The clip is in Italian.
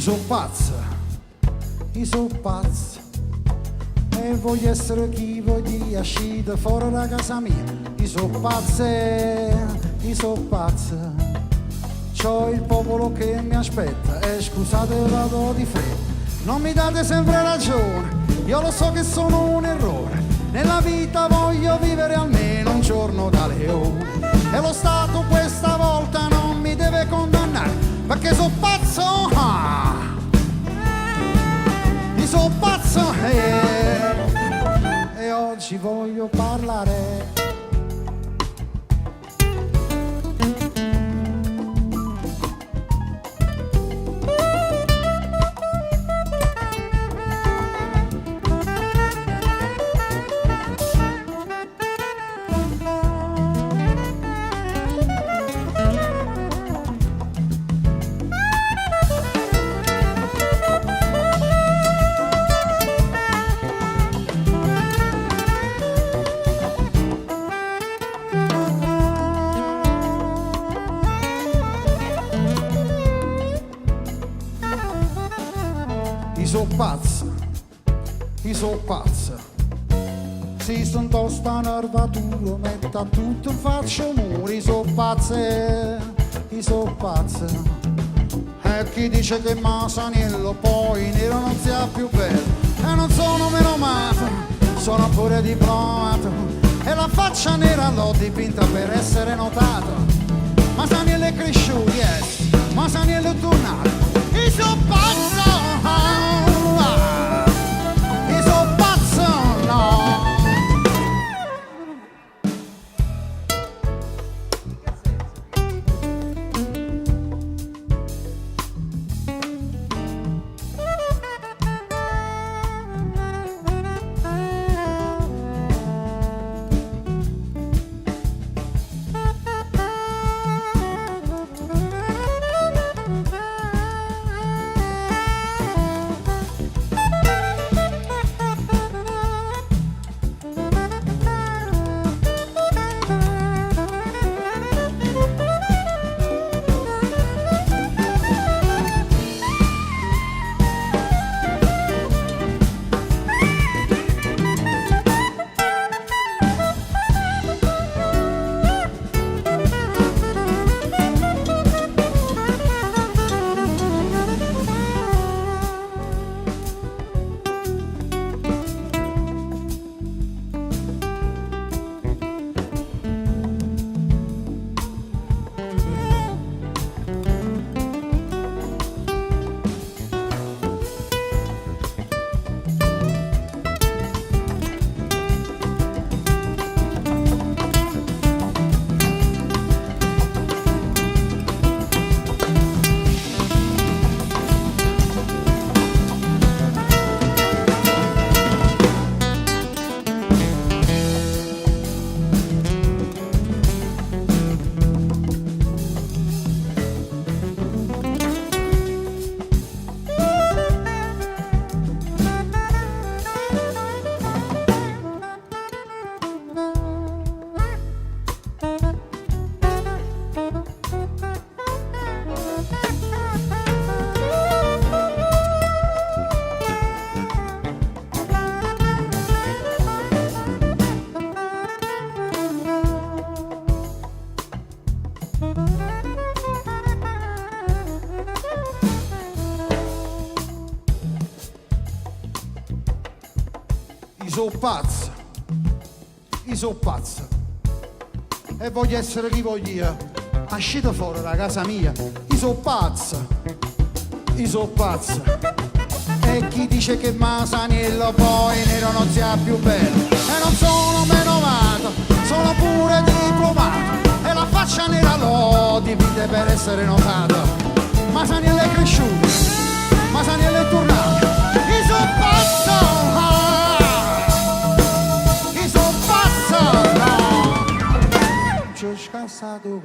so pazzo e voglio essere chi voglio uscire fuori da casa mia. Io so pazzo, c'ho il popolo che mi aspetta e scusate vado di fretta. Non mi date sempre ragione, io lo so che sono un errore. Nella vita voglio vivere almeno un giorno da leone. E lo Stato questa volta non mi deve condannare, perché so pazzo, io so pazzo e oggi voglio parlare. Io so pazzo, si sento sta nervatura, metta tutto in faccia muri. Io so pazzo, e chi dice che Masaniello poi nero non sia più bello. E non sono menomato, sono pure diplomato, e la faccia nera l'ho dipinta per essere notato. Masaniello è cresciuto, yes, Masaniello è tornato. Io so pazzo, io so pazzo e voglio essere chi voglio, uscite fuori da casa mia. Io so pazzo e chi dice che Masaniello poi nero non sia più bello. E non sono menomato, sono pure diplomato, e la faccia nera l'ho dipinta per essere notato. Masaniello è cresciuto, Masaniello è tornato. Io so pazzo, io so pazzo, no. C'ho scassato